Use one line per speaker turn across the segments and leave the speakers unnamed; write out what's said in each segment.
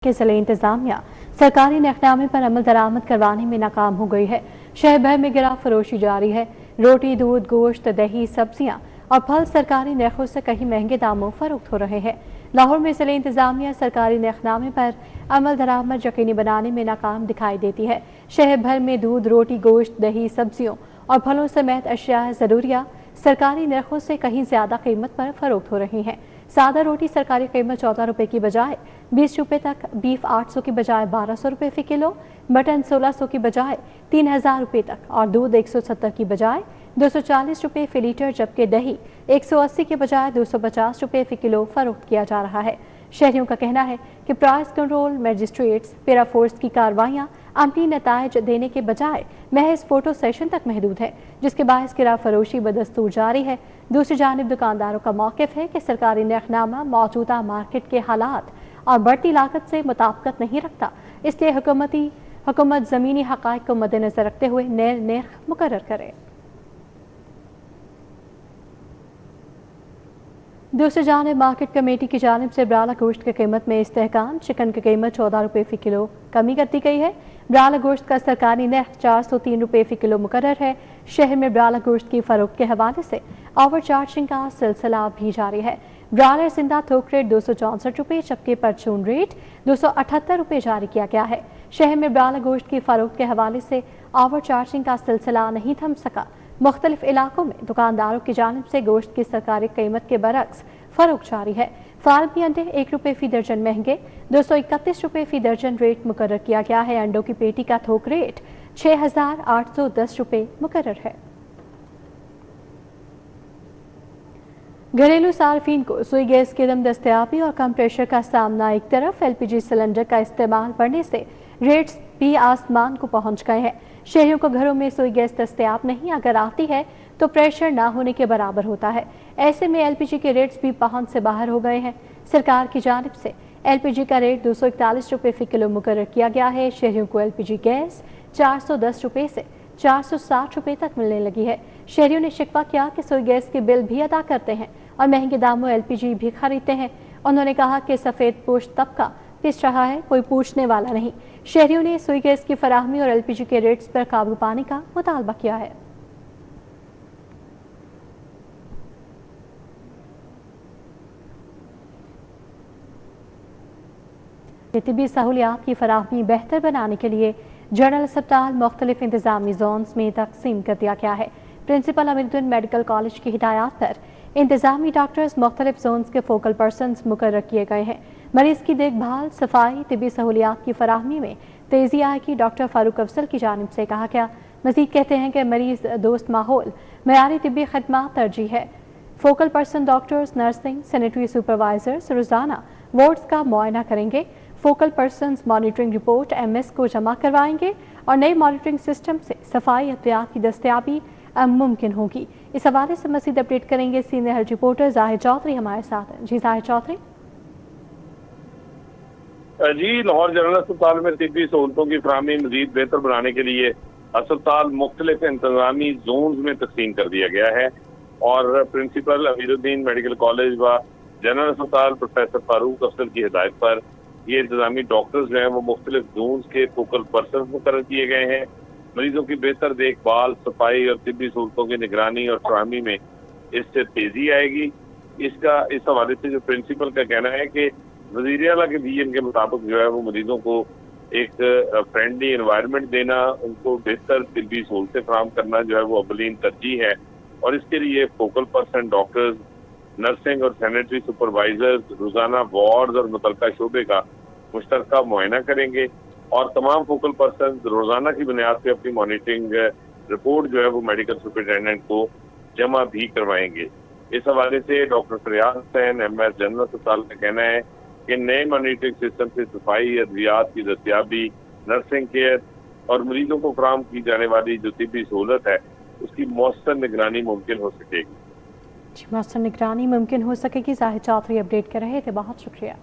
के जिले इंतजामिया सरकारी नखनामे पर अमल दरामद करवाने में नाकाम हो गई है। शहर भर में गिरा फरोशी जारी है। रोटी, दूध, गोश्त, दही, सब्जियां और फल सरकारी नरखों से कहीं महंगे दामों फरोख्त हो रहे हैं। लाहौर में जिले इंतजामिया सरकारी नखनामे पर अमल दरामद यकीनी बनाने में नाकाम दिखाई देती है। शहर भर में दूध, रोटी, गोश्त, दही, सब्जियों और फलों समेत अशिया ज़रूरिया सरकारी नरखों से कहीं ज्यादा कीमत पर फरोख्त हो रही हैं। सादा रोटी सरकारी कीमत 14 रुपए की बजाय 20 रुपए तक, बीफ 800 की बजाय 1200 रुपए फी किलो, मटन 1600 की बजाय 3000 रुपए तक और दूध 170 की बजाय 240 रुपए फी लीटर, जबकि दही 180 के बजाय 250 रुपए फी किलो फरोख्त किया जा रहा है। शहरियों का कहना है कि प्राइस कंट्रोल मजिस्ट्रेट्स पैराफोर्स की कार्रवाइयां अमली नतायज देने के बजाय महज फोटो सेशन तक महदूद है, जिसके बायस गिरा फरोशी बदस्तूर जारी है। दूसरी जानिब दुकानदारों का मौक़िफ़ है कि सरकारी नरखनामा मौजूदा मार्केट के हालात और बढ़ती लागत से मुताबिकत नहीं रखता, इसलिए हुकूमत ज़मीनी हक़ाइक़ को मद्देनज़र रखते हुए नए नर्ख मुकर्रर करे। दूसरी जानिब मार्केट कमेटी की जानिब से ब्राला गोश्त की कीमत में इस्तेहकाम, चिकन की कीमत 14 रुपए फी किलो कमी कर दी गई है। ब्राला गोश्त का सरकारी नर्ख 403 रुपए फी किलो मुकर्रर है। शहर में ब्राला गोश्त की फरोख्त के हवाले से ओवर चार्जिंग का सिलसिला भी जारी है। ब्रायलर जिंदा थोक रेट 264 रुपए, जबकि परचून रेट 278 रुपए जारी किया गया है। शहर में ब्राला गोश्त की फरोख्त के हवाले से ओवर चार्जिंग का सिलसिला नहीं थम सका। मुख्तलिफ इलाकों में दुकानदारों की जानिब से गोश्त की सरकारी कीमत के बरक्स फरोख्त जारी है। फार्मी अंडे 1 रुपए फी दर्जन महंगे 231 रुपए फी दर्जन रेट मुकर्रर किया गया है। अंडों की पेटी का थोक रेट 6810 रुपए मुकर्रर है। घरेलू सार्फिन को सुई गैस की दम दस्तयाबी और कम प्रेशर का सामना एक तरफ, LPG सिलेंडर का इस्तेमाल बढ़ने से रेट्स भी आसमान को पहुंच गए हैं। शहरियों को घरों में सुई गैस दस्तयाब नहीं, अगर आती है तो प्रेशर ना होने के बराबर होता है। ऐसे में LPG के रेट्स भी पहुंच से बाहर हो गए हैं। सरकार की जानिब से LPG का रेट 241 रुपए फी किलो मुकर्रर किया गया है। शहरियों को LPG गैस 410 रुपए से 460 रुपए तक मिलने लगी है। शहरियों ने शिकवा किया कि सुई गैस के बिल भी अदा करते हैं और महंगे दामों LPG भी खरीदते हैं। उन्होंने कहा कि सफेद पोश तबका पिस रहा है, कोई पूछने वाला नहीं। शहरियों ने सुई गैस की फराहमी और LPG के रेट्स पर काबू पाने का मुतालबा किया है। तिब्बी सहूलियात की फराहमी बेहतर बनाने के लिए जनरल अस्पताल मुख्तलिफ इंतजामी जोन्स में तकसीम कर दिया गया है। प्रिंसिपल अमीरुद्दीन मेडिकल कॉलेज की हिदायत पर इंतजामी डॉक्टर्स मुख्तलिफ जोन्स के फोकल पर्सनस मुकर्रर किए गए हैं। मरीज की देखभाल, सफाई, तिब्बी सहूलियात की फराहमी में तेजी आएगी, डॉक्टर फारूक अफजल की जानिब से कहा गया। मजीद कहते हैं कि मरीज दोस्त माहौल, मयारी तिब्बी खदमात तरजीह है। Focal person doctors, nursing, sanitary supervisors रोजाना वार्ड्स का मुआयना करेंगे। Focal persons monitoring report MS को जमा करवाएंगे और नए मॉनिटरिंग सिस्टम से सफाई एहतियात की दस्तयाबी मुमकिन होगी। इस हवाले से मजीद अपडेट करेंगे सीनियर रिपोर्टर जाहिर चौधरी हमारे साथ हैं। जी जाहिर चौधरी।
जी, लाहौर जनरल अस्पताल में तिब्बी सहूलतों की फराहमी मजीद बेहतर बनाने के लिए अस्पताल मुख्तलिफ इंतजामी जोन में तकसीम कर दिया गया है और प्रिंसिपल अमीरुद्दीन मेडिकल कॉलेज व जनरल अस्पताल प्रोफेसर फारूक अफजल की हिदायत पर ये इंतजामी डॉक्टर्स जो हैं वो मुख्तलिफ जोन के फोकल पर्सन मुकर्रर किए गए हैं। मरीजों की बेहतर देखभाल, सफाई और तिब्बी सहूलतों की निगरानी और फराहमी में इससे तेजी आएगी। इस हवाले से जो प्रिंसिपल का कहना है कि वज़ीर आला के विजन के मुताबिक जो है वो मरीजों को एक फ्रेंडली एनवायरनमेंट देना, उनको बेहतर तिब्बी सहूलतें फराहम करना जो है वो अवलीन तरजीह है और इसके लिए फोकल पर्सन डॉक्टर्स, नर्सिंग और सैनिटरी सुपरवाइजर्स रोजाना वार्ड और मुतलका शोबे का मुश्तरका मुआयना करेंगे और तमाम फोकल पर्सन रोजाना की बुनियाद पर अपनी मॉनिटरिंग रिपोर्ट जो है वो मेडिकल सुपरिटेंडेंट को जमा भी करवाएंगे। इस हवाले से डॉक्टर फरियाद हुसैन MS जनरल अस्पताल का कहना है कि नए मॉनिटरिंग सिस्टम से सफाई, अद्वियात की दस्तयाबी, नर्सिंग केयर और मरीजों को फराहम की जाने वाली जो तिब्बी सहूलत है उसकी मौसर निगरानी मुमकिन हो सकेगी।
मौसर निगरानी मुमकिन हो सकेगी। जाहिर चौधरी अपडेट कर रहे थे, बहुत शुक्रिया।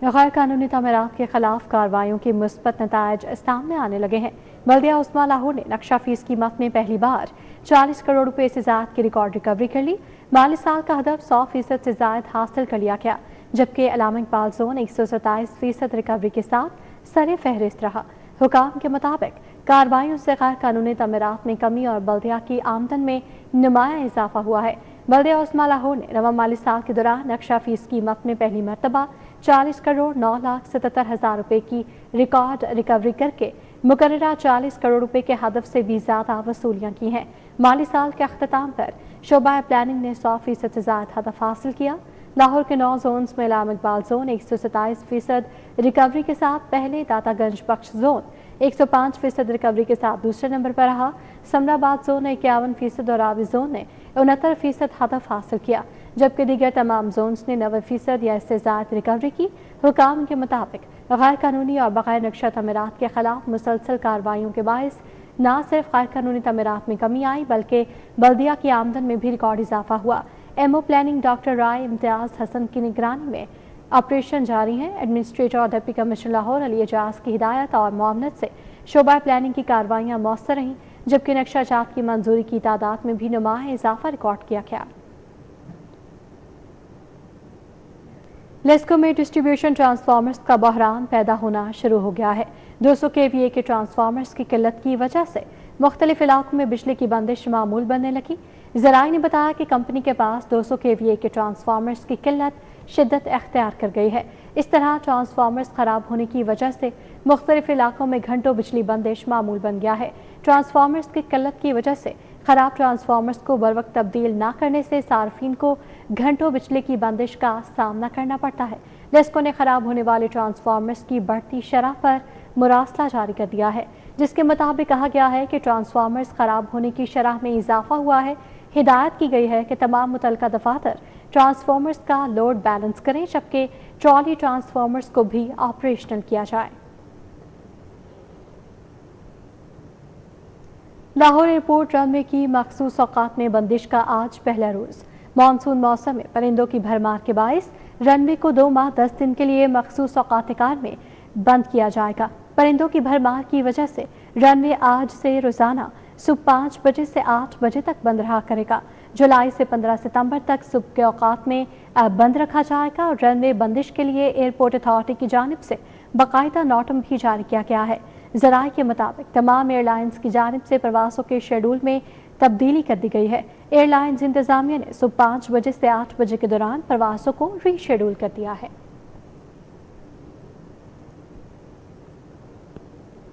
गैर कानूनी तामीरात के खिलाफ कार्रवाइयों के मुस्बत नतायज सामने आने लगे हैं। बल्दिया उस्मा लाहौर ने नक्शा फीस कीमत में पहली बार 40 करोड़ रुपए से ज्यादा की रिकॉर्ड रिकवरी कर ली। माली साल का हदफ 100% से ज्यादा हासिल कर लिया गया। जबकि अलामा इकबाल जोन 127% रिकवरी के साथ सरे फहरिस्त रहा। हुकाम के मुताबिक कार्रवाइयों से गैर कानूनी तमीरात में कमी और बल्दिया की आमदन में नुमाया इजाफा हुआ है। बल्दिया उस्मा लाहौर ने रवा माली साल के दौरान नक्शा फीस कीमत में पहली मरतबा 40 करोड़ 9,77,000 रुपए की रिकॉर्ड रिकवरी करके मुकर्ररा 40 करोड़ रुपए के हदफ से भी ज्यादा वसूलियां की हैं। माली साल के अख्ताम पर शोबा प्लानिंग ने 100% से ज्यादा हदफ हासिल किया। लाहौर के 9 जोन्स में अलामा इकबाल जोन 127% रिकवरी के साथ पहले, दातागंज बख्श जोन 105% रिकवरी के साथ दूसरे नंबर पर रहा। समराबाद जोन ने 51% और रावी जोन ने 69% हदफ हासिल किया, जबकि दीगर तमाम जोन्स ने 90% या इससे ज्यादा रिकवरी की। हुकाम के मुताबिक गैर कानूनी और बगैर नक्शा तमीरात के खिलाफ मुसलसल कार्रवाइयों के बायस न सिर्फ गैर कानूनी तमीरात में कमी आई बल्कि बल्दिया की आमदन में भी रिकॉर्ड इजाफा हुआ। एमओ प्लानिंग डॉक्टर राय इम्तियाज हसन की निगरानी में ऑपरेशन जारी है। एडमिनिस्ट्रेटर और डिप्टी कमिश्नर लाहौर अली एजाज की हिदायत और मुआवनत से शोबा प्लानिंग की कार्रवाइयाँ मौसर रहीं, जबकि नक्शा जात की मंजूरी की तादाद में भी नुमाया इजाफा रिकॉर्ड किया गया। लेस्को में डिस्ट्रीब्यूशन ट्रांसफार्मर्स का बहरान पैदा होना शुरू हो गया है। 200 kVA के ट्रांसफार्मर्स की किल्लत की वजह से मुख्तलिफ इलाकों में बिजली की बंदिश मामूल बनने लगी। ज़राए ने बताया कि कंपनी के पास 200 kVA के ट्रांसफार्मर्स की किल्लत शिद्दत अख्तियार कर गई है। इस तरह ट्रांसफार्मर्स खराब होने की वजह से मुख्तलिफ इलाकों में घंटों बिजली बंदिश मामूल बन गया है। ट्रांसफार्मर्स की किल्लत की वजह से खराब ट्रांसफार्मर्स को बरवक्त तब्दील न करने से सार्फिन को घंटों बिजली की बंदिश का सामना करना पड़ता है। लेस्को ने खराब होने वाले ट्रांसफार्मर्स की बढ़ती शरह पर मुरासला जारी कर दिया है, जिसके मुताबिक कहा गया है कि ट्रांसफार्मर्स खराब होने की शरह में इजाफा हुआ है। हिदायत की गई है कि तमाम मुतलका दफातर ट्रांसफार्मर्स का लोड बैलेंस करें, जबकि ट्रॉली ट्रांसफार्मर्स को भी ऑपरेशनल किया जाए। लाहौर एयरपोर्ट रनवे की मखसूस औकात में बंदिश का आज पहला रोज। मानसून मौसम में परिंदों की भरमार के बायस रनवे को 2 माह 10 दिन के लिए मखसूस औकात कार में बंद किया जाएगा। परिंदों की भरमार की वजह से रनवे आज से रोजाना सुबह 5 बजे से 8 बजे तक बंद रहा करेगा। जुलाई से 15 सितंबर तक सुबह के औकात में बंद रखा जाएगा और रनवे बंदिश के लिए एयरपोर्ट अथॉरिटी की जानिब से बाकायदा नोटम भी जारी किया गया है। ज़राए के मुताबिक तमाम एयरलाइंस की जानिब से प्रवासों के शेड्यूल में तब्दीली कर दी गई है। एयरलाइंस इंतजामिया ने सुबह 5 बजे से 8 बजे के दौरान प्रवासों को रीशेड्यूल कर दिया है।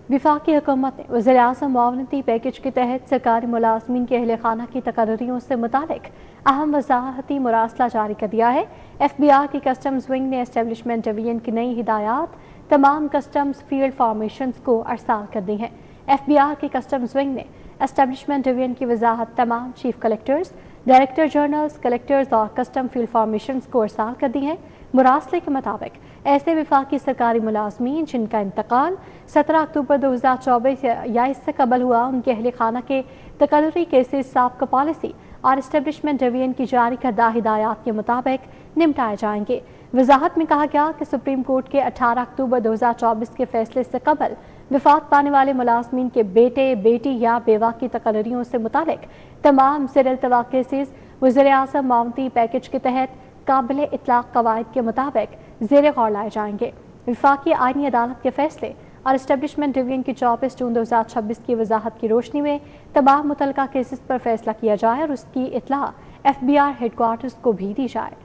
वफाकी हुकूमत ने वज़ीर-ए-आज़म मुआवनती पैकेज के तहत सरकारी मुलाजमीन के अहल खाना की तकर्रियों से मुतालिक अहम वज़ाहती मुरासला जारी कर दिया है। FBI की कस्टम्स विंग ने एस्टेब्लिशमेंट डिवीजन की नई हिदायत तमाम कस्टम्स फील्ड फॉर्मेशंस को अरसाल कर दी हैं। FBI की कस्टम्स विंग ने एस्टेब्लिशमेंट डिवीजन की वजाहत तमाम chief collectors, director generals, collectors और कस्टम फील्ड फॉर्मेशंस को अरसाल कर दी हैं। मुरासले के मुताबिक ऐसे वफाकी सरकारी मुलाजमीन जिनका इंतकाल 17 अक्टूबर 2024 या इससे कबल हुआ, उनके अहल खाना के तकर्री केसेस साबका पॉलिसी और एस्टेब्लिशमेंट डिवीजन की जारी करदा हिदायत के मुताबिक निपटाए जाएंगे। वजाहत में कहा गया कि सुप्रीम कोर्ट के 18 अक्टूबर 2024 के फैसले से कबल वफात पाने वाले मुलाजमीन के बेटे, बेटी या बेवा की तकर्रियों से मुतालिक तमाम ज़ेर-इल्तवा केसेस वज़ीर-ए-आज़म मुआवनती पैकेज के तहत काबिल इतलाक कवायद के मुताबिक ज़ेर गौर लाए जाएंगे। वफाकी आईनी अदालत के फैसले और एस्टेब्लिशमेंट डिवीजन की 24 जून 2026 की वजाहत की रोशनी में तमाम मुतलका केसेस पर फैसला किया जाए और उसकी इतला FBI हेडक्वार्टर्स को भी दी जाए।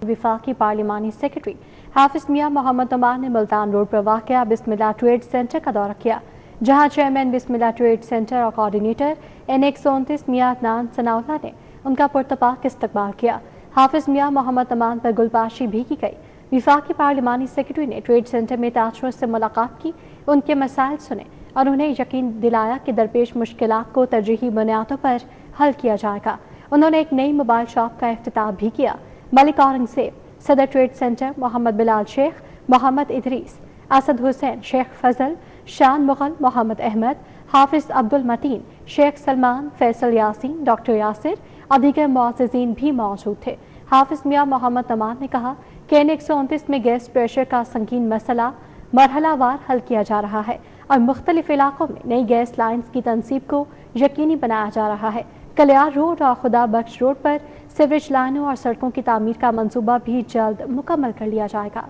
वफाकी पार्लिमानी सेक्रेटरी हाफिज मियां मोहम्मद उमर ने मुल्तान रोड पर वाक़या बिस्मिल्लाह ट्रेड सेंटर का दौरा किया, जहां चेयरमैन बिस्मिल्लाह ट्रेड सेंटर और कोऑर्डिनेटर NX29 मियां अदनान सनाउल्लाह ने उनका पुरतपाक इस्तकबाल किया। हाफिज मियां मोहम्मद उमर पर गुलबाशी भी की गई। वफाकी पार्लिमानी सेक्रेटरी ने ट्रेड सेंटर में ताजरों से मुलाकात की, उनके मसाइल सुने और उन्हें यकीन दिलाया कि दरपेश मुश्किलात को तरजीही बुनियादों पर हल किया जाएगा। उन्होंने एक नई मोबाइल शॉप का इफ्तिताह भी किया। मलिक औरंगजेब, सदर ट्रेड सेंटर, मोहम्मद बिलाल शेख, मोहम्मद इदरीस, असद हुसैन, शेख फजल, शान मुगल, मोहम्मद अहमद, हाफिज अब्दुल मतीन, शेख सलमान, फैसल यासीन, डॉक्टर यासिर और दीगर मुअज़्ज़िज़ीन भी मौजूद थे। हाफिज मियां मोहम्मद उमर ने कहा कि NX29 में गैस प्रेशर का संगीन मसला मरहलावार हल किया जा रहा है और मुख्तलिफ इलाकों में नई गैस लाइन्स की तनसीब को यकीनी बनाया जा रहा है। कलियार रोड और खुदा बख्श रोड पर सीवरेज लाइनों और सड़कों की तामीर का मंसूबा भी जल्द मुकम्मल कर लिया जाएगा।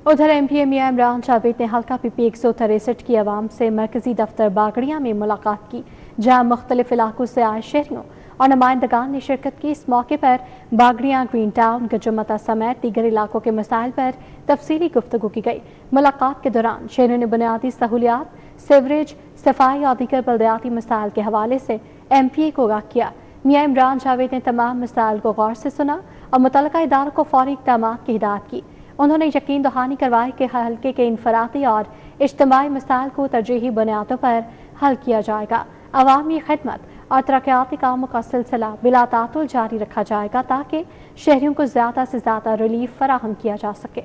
उधर एमपी मियां इमरान जावेद ने हल्का पीपी 163 की आवाम से मरकजी दफ्तर बागड़िया में मुलाकात की, जहां मुख्तलिफ इलाकों से आए शहरियों और नुमाइंदगान ने शिरकत की। इस मौके पर बागड़िया, ग्रीन टाउन, गजुमता समेत दीगर इलाकों के मसाइल पर तफसीली गुफ्तगू की गई। मुलाकात के दौरान शहरियों ने बुनियादी सहूलियात, सीवरेज, सफाई और दीगर बल्दियाती मसाइल के हवाले से MPA को आगाह किया। मियां इमरान जावेद ने तमाम मसाइल को गौर से सुना और मुतल्लिका इदारों को फौरी इक़दाम की हिदायत की। उन्होंने यकीन दहानी करवाई कि हल्के के इनफरादी और इज्तिमाई मसाइल को तरजीही बुनियादों पर हल किया जाएगा। अवामी खिदमत और तरक्याती कामों का सिलसिला बिला तातुल जारी रखा जाएगा ताकि शहरियों को ज़्यादा से ज़्यादा रिलीफ फराहम किया जा सके।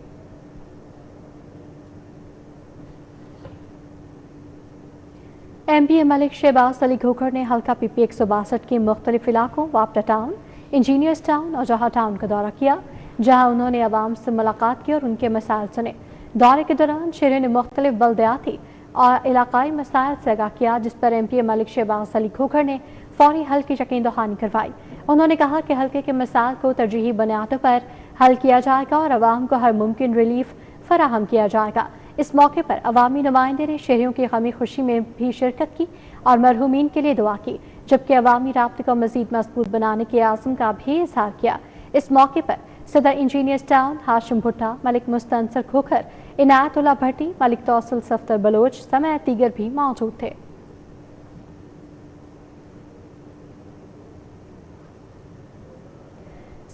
MPA मलिक शहबाज अली घोकर ने हल्का PP 162 के मुख्तलिफ इलाकों वापडा टाउन, इंजीनियर्स टाउन और जहा टाउन का दौरा किया, जहां उन्होंने अवाम से मुलाकात की और उनके मसाइल सुने। दौरे के दौरान शहरियों ने मुख्तलिफ बल्दियाती और इलाकाई मसाइल से आगाह किया, जिस पर MPA मलिक शहबाज अली घोकर ने फौरी हल की यकीन दहानी करवाई। उन्होंने कहा कि हल्के के मसाइल को तरजीही बुनियादों पर हल किया जाएगा और अवाम को हर मुमकिन रिलीफ फराहम किया जाएगा। इस मौके पर अवामी नुमाइंदे ने शहरियों की गमी खुशी में भी शिरकत की और मरहूमीन के लिए दुआ की, जबकि अवामी राब्ते को मजीद मजबूत बनाने के आज़म का भी इजहार किया। इस मौके पर सदर इंजीनियर्स टाउन हाशिम भुट्टा, मलिक मुस्तनसर खोखर, इनायतुल्लाह भट्टी, मलिक तौसल सफ्तर बलोच समेत दीगर भी मौजूद थे।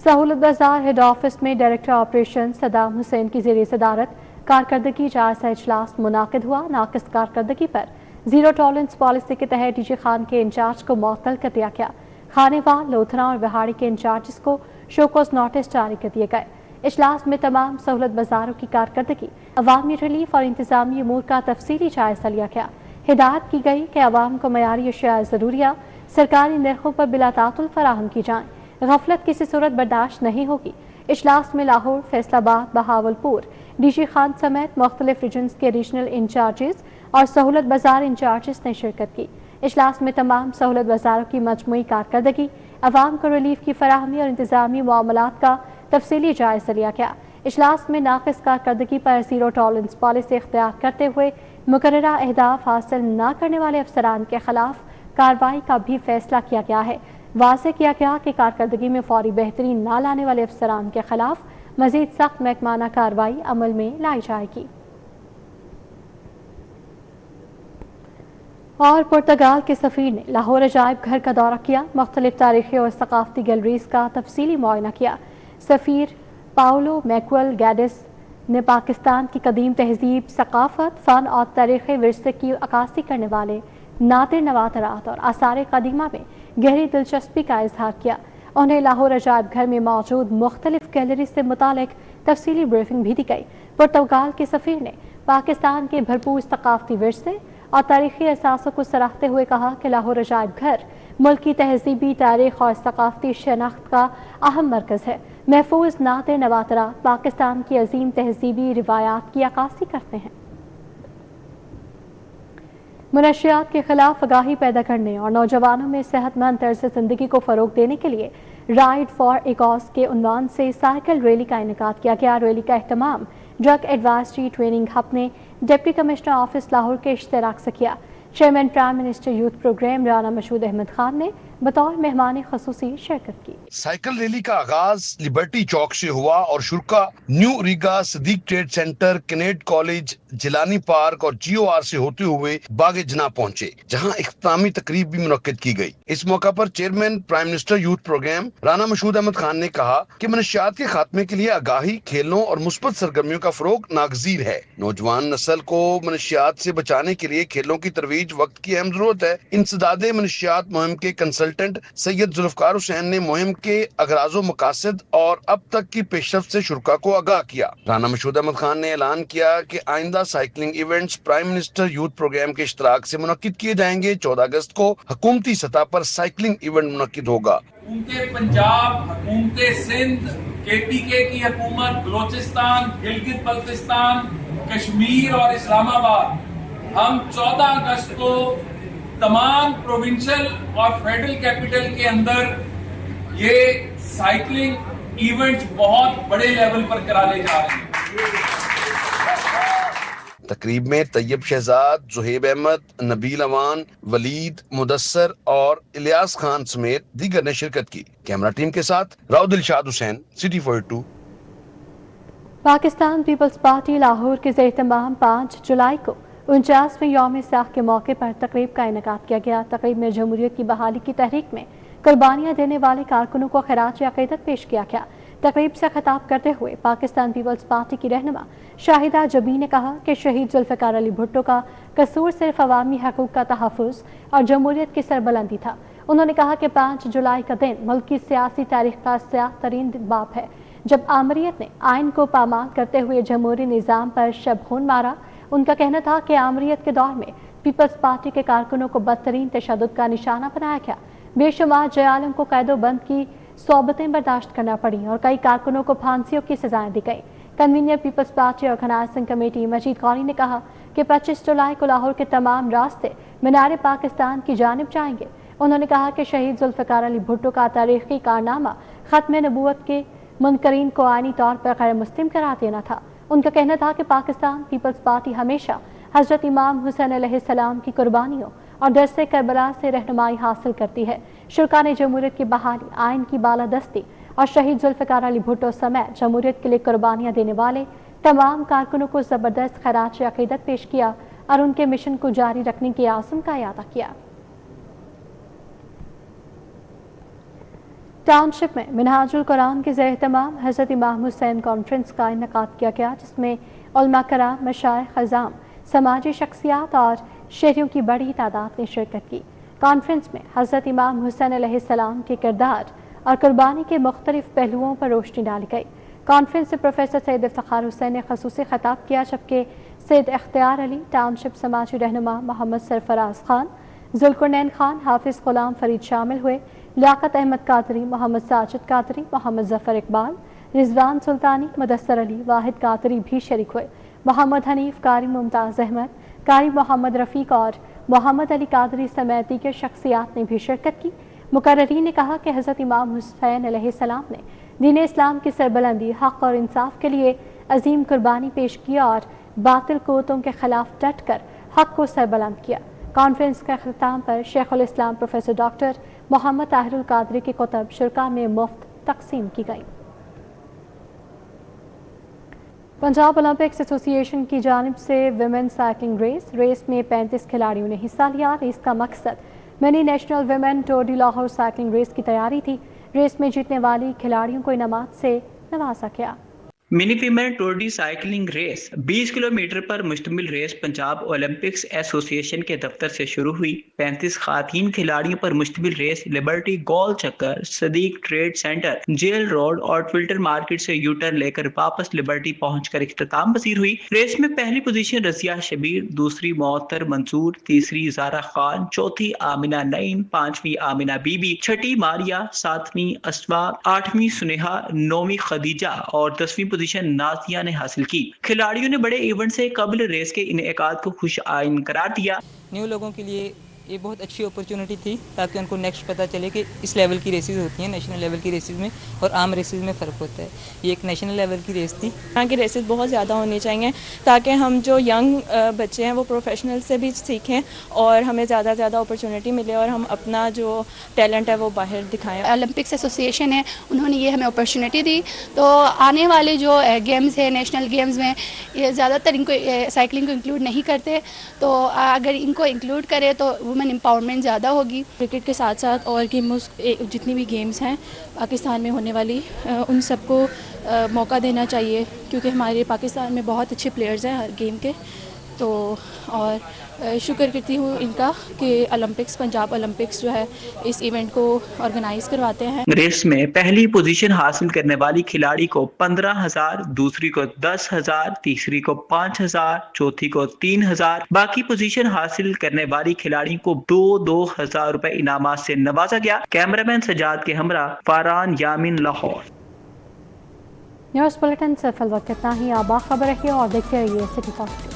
सहूलत बाजार हेड ऑफिस में डायरेक्टर ऑपरेशन सदाम हुसैन की ज़ेर सदारत कारकर्दगी जायजा इजलास मुनाकिद हुआ। नाकिस कारकर्दगी पर जीरो टॉलरेंस पॉलिसी के तहत डीजी खान के इंचार्ज को मुअत्तल कर दिया गया। खानेवाल, लोथरा और बिहाड़ी के इंचार्जेस को शोकॉज नोटिस जारी कर दिए गए। इजलास में तमाम सहूलत बाजारों की कारकर्दगी, अवामी रिलीफ और इंतजामी अमूर का तफसीली जायजा लिया गया। हिदायत की गई कि अवाम को मयारी अशिया ज़रूरिया सरकारी नरखों पर बिला तातुल फराहम की जाए। गफलत किसी सूरत बर्दाश्त नहीं होगी। इजलास में लाहौर, फैसलाबाद, बहावलपुर, डीजी खान समेत मुख्तलिफ रीजन्स के रीजनल इंचार्जेस और सहूलत बाजार इंचार्जेस ने शिरकत की। इजलास में तमाम सहूलत बाजारों की मजमूई कारकर्दगी, अवाम को रिलीफ की फराहमी और इंतजामी मामलात का तफसीली जायजा लिया गया। इजलास में नाकिस कारकर्दगी पर जीरो टॉलरेंस पॉलिसी इख्तियार करते हुए मुकर्ररा अहदाफ हासिल न करने वाले अफसरान के खिलाफ कार्रवाई का भी फैसला किया गया है। वाज़ेह किया गया कि कारकर्दगी में फौरी बेहतरी न लाने वाले अफसरान के खिलाफ मजीद सख्त महकमाना कार्रवाई अमल में लाई जाएगी। और पुर्तगाल के सफीर ने लाहौर अजायब घर का दौरा किया, मुख्तलिफ तारीखी और सकाफती गैलरीज का तफसीली मुआयना किया। सफीर पाओलो मैकुअल गैडिस ने पाकिस्तान की कदीम तहजीब, सकाफत, फ़न और तारीख़ी विरसे की अक्कासी करने वाले नादिर नवातरात और आसार कदीमा में गहरी दिलचस्पी का इजहार किया। उन्हें लाहौर अजायब घर में मौजूद मुख्तलिफ गैलरी से मुतालिक तफसीली ब्रीफिंग भी दी गई। पुर्तगाल के सफीर ने पाकिस्तान के भरपूर सकाफती विरसे और तारीखी एहसासों को सराहते हुए कहा कि लाहौर अजायब घर मुल्क की तहजीबी तारीख और सकाफती शनाख्त का अहम मरकज़ है। महफूज नादिर नवातरात पाकिस्तान की अजीम तहजीबी रिवायात की अक्कासी करते हैं। मुनशियात के खिलाफ आगाही पैदा करने और नौजवानों में सेहतमंद तर्ज जिंदगी को फरोग देने के लिए राइड फॉर ए कॉज के उन्वान से साइकिल रैली का इनेकाद किया गया। रैली का एहतमाम ड्रग एडवाइजरी ट्रेनिंग हब ने डिप्टी कमिश्नर ऑफिस लाहौर के इश्तिराक से किया। Chairman prime minister youth programme Rana Masood Ahmad Khan ने बतौर मेहमान खसूसी शिरकत की।
साइकिल रैली का आगाज लिबर्टी चौक से हुआ और शुरुका new Regal, Siddique trade centre, Kinnaird college, Jilani park और GOR से होते हुए बागे जना पहुंचे, जहां इख्तितामी तकरीब भी मुनक्किद की गई। इस मौका पर chairman prime minister youth programme Rana Masood Ahmad Khan ने कहा कि मनशियात के खात्मे के लिए आगाही, खेलों और मुस्बत सरगर्मियों का फरोग नागजीर है। नौजवान नस्ल को मनशियात से बचाने के लिए खेलों की तरवीज वक्त की अहम जरूरत है। इंसदादे मनशियात मुहिम के कंसल्टेंट सैयद जुल्फकार हुसैन ने मुहिम के अगराज़ो मकासद और अब तक की पेशरफ्त से शुरका को आगाह किया। राना मसूद अहमद खान ने ऐलान किया कि आइंदा cycling events prime minister youth programme के इश्तराक से मुनक्किद किए जाएंगे। 14 अगस्त को हुकूमती सतह पर साइकिलिंग इवेंट मुनक्किद होगा।
हुकूमत पंजाब, हुकूमत सिंध, KPK की हुकूमत, बलोचिस्तान, गिलगित बल्तिस्तान, कश्मीर और इस्लामाबाद, हम 14 अगस्त को तमाम प्रोविंशियल और फेडरल कैपिटल के अंदर ये साइकिलिंग इवेंट्स बहुत बड़े लेवल पर कराने जा रहे हैं।
तकरीब में तैयब शहजाद, जुहेब अहमद, नबील अवान, वलीद, मुदस्सर और इलियास खान समेत दीगर ने शिरकत की। कैमरा टीम के साथ Rao Dilshad Hussain, city 42।
Pakistan Peoples Party Lahore के ज़ेर-ए-तमाम 5 जुलाई को 49वें यौम साख के मौके पर तकरीब का इनेकाद किया गया। तकरीब में जमहूरियत की बहाली की तहरीक में कुर्बानियां देने वाले कारकुनों को खिराज अक़ीदत पेश किया गया। तकरीब से खिताब करते हुए पाकिस्तान पीपल्स पार्टी की रहनुमा शाहिदा जबी ने कहा कि शहीद जुल्फ़िकार अली भुट्टो का कसूर सिर्फ अवामी हकूक़ का तहफ़्फ़ुज़ और जमहूरियत की सरबलंदी था। उन्होंने कहा कि 5 जुलाई का दिन मुल्क की सियासी तारीख का स्याह तरीन बाब है, जब आमरीत ने आइन को पामाल करते हुए जमहूरी निज़ाम पर शब-खून मारा। उनका कहना था कि आमरीत के दौर में पीपल्स पार्टी के कारकुनों को बदतरीन तशद्दुद का निशाना बनाया गया। बेशुमार जयालम को कैदोबंद की सोबतें बर्दाश्त करना पड़ी और कई कारकुनों को फांसियों की सजाएं दी गई। Convener peoples party organising committee Majeed Ghauri ने कहा कि 25 जुलाई को लाहौर के तमाम रास्ते मीनार पाकिस्तान की जानिब जाएंगे। उन्होंने कहा कि शहीद जुल्फ़िकार अली भुट्टो का तारीखी कारनामा खत्म नबूवत के मुनकरीन को आईनी तौर पर गैर मुस्लिम करार देना था। उनका कहना था कि पाकिस्तान पीपल्स पार्टी हमेशा हजरत इमाम हुसैन अलैहिस्सलाम की कुर्बानियों और दरसे करबला से रहनुमाई हासिल करती है। शुरा ने जमहूरियत की बहाली, आइन की बालादस्ती और शहीद जुल्फ़िकार अली भुट्टो समेत जमहूरियत के लिए कुर्बानियां देने वाले तमाम कारकुनों को ज़बरदस्त खराज अक़ीदत पेश किया और उनके मिशन को जारी रखने की आज़म का इरादा किया। टाउनशिप में मिनहाजुल कुरान के ज़ेर-ए-तमाम हज़रत इमाम हुसैन कॉन्फ्रेंस का इनेकाद किया गया, जिसमें उलमा कराम, मशाइख, ख़ज़ाम, समाजी शख्सियात और शहरियों की बड़ी तादाद ने शिरकत की। कॉन्फ्रेंस में हज़रत इमाम हुसैन अलैहिस्सलाम के किरदार और कुर्बानी के मुख्तलिफ पहलुओं पर रोशनी डाली गई। कॉन्फ्रेंस से प्रोफेसर सैयद इफ्तिखार हुसैन ने ख़ुसूसी खिताब किया, जबकि सैयद इख्तियार अली, टाउनशिप समाजी रहनुमा मोहम्मद सरफराज खान, जुल्कुरनैन खान, हाफिज़ गुलाम फरीद शामिल हुए। लियाकत अहमद कादरी, मोहम्मद साजिद कादरी, मोहम्मद जफ़र इकबाल, रिजवान सुल्तानी, मुदस्सर अली, वाहिद कादरी भी शरीक हुए। मोहम्मद हनीफ, कारी मुमताज़ अहमद, कारी मोहम्मद रफ़ीक और मोहम्मद अली कादरी समेत दीगर शख्सियात ने भी शिरकत की। मुकर्ररीन ने कहा कि हज़रत इमाम हुसैन अलैहिस्सलाम ने दीन इस्लाम की सरबलंदी, हक़ और इंसाफ के लिए अजीम कुर्बानी पेश की और बातिल क़ुव्वतों के खिलाफ डट कर हक़ को सरबलंद किया। कॉन्फ्रेंस के अख्ताम पर शेखुल इस्लाम प्रोफेसर डॉक्टर मोहम्मद ताहिरुल कादरी की कुतब शुरा में मुफ्त तकसीम की गई। पंजाब ओलंपिक्स एसोसिएशन की जानिब से विमेन साइकिलिंग रेस में 35 खिलाड़ियों ने हिस्सा लिया। रेस का मकसद mini national women tour de Lahore cycling race की तैयारी थी। रेस में जीतने वाली खिलाड़ियों को इनामात से नवाजा गया।
Mini female tour de cycling race 20 kilometre पर मुश्तमिल रेस पंजाब ओलंपिक्स एसोसिएशन के दफ्तर से शुरू हुई। 35 खातीन खिलाड़ियों पर मुश्तमिल रेस लिबर्टी गोल चक्कर, Sadiq trade centre, jail road और ट्विल्टर मार्केट से यूटर्न लेकर वापस लिबर्टी पहुंचकर इख्तिताम पसीर हुई। रेस में पहली पोजीशन रजिया शबीर, दूसरी मुअत्तर मंसूर, तीसरी ज़ारा खान, चौथी आमिना नईम, पांचवी आमिना बीबी, छठी मारिया, सातवीं अस्मा, आठवीं सुनेहा, नौवीं खदीजा और 10वीं पोजीशन नाजिया ने हासिल की। खिलाड़ियों ने बड़े इवेंट से कबल रेस के इनेकाद को खुश आइन करार दिया।
न्यू लोगों के लिए ये बहुत अच्छी अपॉर्चुनिटी थी ताकि उनको नेक्स्ट पता चले कि इस लेवल की रेसेस होती हैं, नेशनल लेवल की रेसेस में और आम रेसेस में फ़र्क होता है। ये एक नेशनल लेवल की रेस थी।
यहाँ की रेसेस बहुत ज़्यादा होनी चाहिए ताकि हम जो यंग बच्चे हैं वो प्रोफेशनल से भी सीखें और हमें ज़्यादा से ज़्यादा अपॉर्चुनिटी मिले और हम अपना जो टैलेंट है वो बाहर दिखाएं।
ओलंपिक्स एसोसिएशन है, उन्होंने ये हमें अपॉर्चुनिटी दी, तो आने वाले जो गेम्स है नेशनल गेम्स में ये ज़्यादातर इनको साइकिलिंग को इंक्लूड नहीं करते, तो अगर इनको इंक्लूड करें तो वुमेन एम्पावरमेंट ज़्यादा होगी।
क्रिकेट के साथ साथ और गेम्स जितनी भी गेम्स हैं पाकिस्तान में होने वाली उन सबको मौका देना चाहिए, क्योंकि हमारे पाकिस्तान में बहुत अच्छे प्लेयर्स हैं हर गेम के। तो और शुक्र करती हूँ इनका कि ओलंपिक्स, पंजाब ओलंपिक्स जो है इस इवेंट को ऑर्गेनाइज करवाते हैं।
रेस में पहली पोजीशन हासिल करने वाली खिलाड़ी को 15,000, दूसरी को 10,000, तीसरी को 5,000, चौथी को 3,000, बाकी पोजीशन हासिल करने वाली खिलाड़ी को 2,000 रुपए इनामात से नवाजा गया। कैमरामैन सजाद के हमरा फारान यामिन, लाहौर।
न्यूज़ बुलेटिन सिर्फ वक्त इतना ही। आप बाखबर रहिए और देखते रहिए सिटी 42।